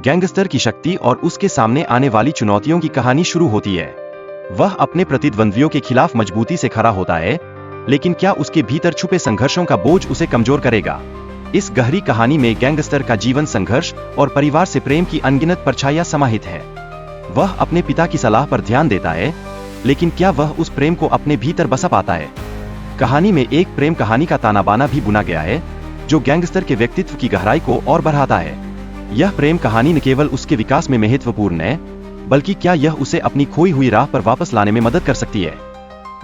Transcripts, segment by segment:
Gangster की शक्ति और उसके सामने आने वाली चुनौतियों की कहानी शुरू होती है। वह अपने प्रतिद्वंद्वियों के खिलाफ मजबूती से खड़ा होता है, लेकिन क्या उसके भीतर छुपे संघर्षों का बोझ उसे कमजोर करेगा? इस गहरी कहानी में गैंगस्टर का जीवन संघर्ष और परिवार से प्रेम की अनगिनत परछाइयां समाहित है। वह अपने पिता की सलाह पर ध्यान देता है, लेकिन क्या वह उस प्रेम को अपने भीतर बसा पाता है? कहानी में एक प्रेम कहानी का ताना बाना भी बुना गया है, जो गैंगस्टर के व्यक्तित्व की गहराई को और बढ़ाता है। यह प्रेम कहानी न केवल उसके विकास में महत्वपूर्ण है, बल्कि क्या यह उसे अपनी खोई हुई राह पर वापस लाने में मदद कर सकती है।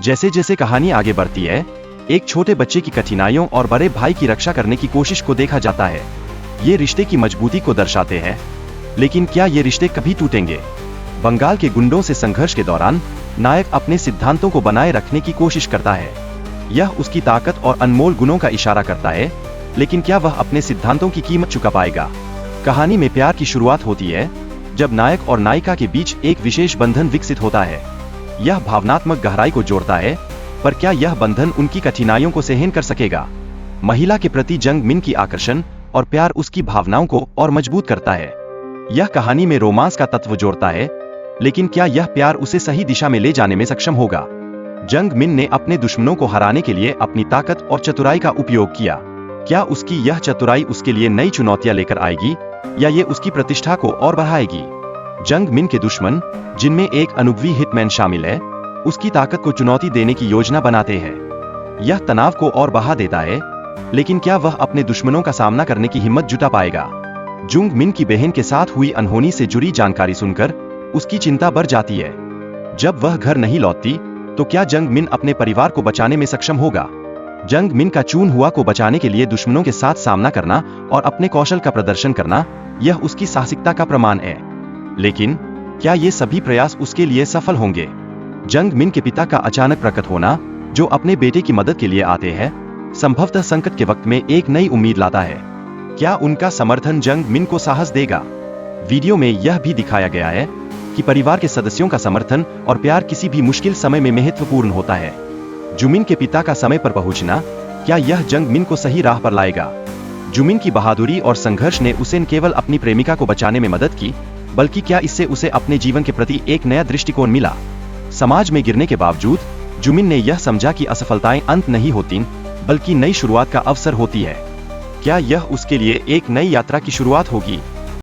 जैसे जैसे कहानी आगे बढ़ती है, एक छोटे बच्चे की कठिनाइयों और बड़े भाई की रक्षा करने की कोशिश को देखा जाता है। ये रिश्ते की मजबूती को दर्शाते हैं, लेकिन क्या ये रिश्ते कभी टूटेंगे? बंगाल के गुंडों से संघर्ष के दौरान नायक अपने सिद्धांतों को बनाए रखने की कोशिश करता है। यह उसकी ताकत और अनमोल गुणों का इशारा करता है, लेकिन क्या वह अपने सिद्धांतों की कीमत चुका पाएगा? कहानी में प्यार की शुरुआत होती है, जब नायक और नायिका के बीच एक विशेष बंधन विकसित होता है। यह भावनात्मक गहराई को जोड़ता है, पर क्या यह बंधन उनकी कठिनाइयों को सहन कर सकेगा? महिला के प्रति जंग मिन की आकर्षण और प्यार उसकी भावनाओं को और मजबूत करता है। यह कहानी में रोमांस का तत्व जोड़ता है, लेकिन क्या यह प्यार उसे सही दिशा में ले जाने में सक्षम होगा? जंग मिन ने अपने दुश्मनों को हराने के लिए अपनी ताकत और चतुराई का उपयोग किया। क्या उसकी यह चतुराई उसके लिए नई चुनौतियां लेकर आएगी, या ये उसकी प्रतिष्ठा को और बढ़ाएगी? जंग मिन के दुश्मन, जिनमें एक अनुभवी हिटमैन शामिल है, उसकी ताकत को चुनौती देने की योजना बनाते हैं। यह तनाव को और बढ़ा देता है, लेकिन क्या वह अपने दुश्मनों का सामना करने की हिम्मत जुटा पाएगा? जंग मिन की बहन के साथ हुई अनहोनी से जुड़ी जानकारी सुनकर उसकी चिंता बढ़ जाती है। जब वह घर नहीं लौटती, तो क्या जंग मिन अपने परिवार को बचाने में सक्षम होगा? जंग मिन का चून हुआ को बचाने के लिए दुश्मनों के साथ सामना करना और अपने कौशल का प्रदर्शन करना, यह उसकी साहसिकता का प्रमाण है। लेकिन क्या ये सभी प्रयास उसके लिए सफल होंगे? जंग मिन के पिता का अचानक प्रकट होना, जो अपने बेटे की मदद के लिए आते हैं, संभवतः संकट के वक्त में एक नई उम्मीद लाता है। क्या उनका समर्थन जंग मिन को साहस देगा? वीडियो में यह भी दिखाया गया है कि परिवार के सदस्यों का समर्थन और प्यार किसी भी मुश्किल समय में महत्वपूर्ण होता है। जुमिन के पिता का समय पर पहुंचना, क्या यह जंग मिन को सही राह पर लाएगा? जुमिन की बहादुरी और संघर्ष ने उसे न केवल अपनी प्रेमिका को बचाने में मदद की, बल्कि क्या इससे उसे अपने जीवन के प्रति एक नया दृष्टिकोण मिला? समाज में गिरने के बावजूद जुमिन ने यह समझा कि असफलताएं अंत नहीं होती, बल्कि नई शुरुआत का अवसर होती है। क्या यह उसके लिए एक नई यात्रा की शुरुआत होगी?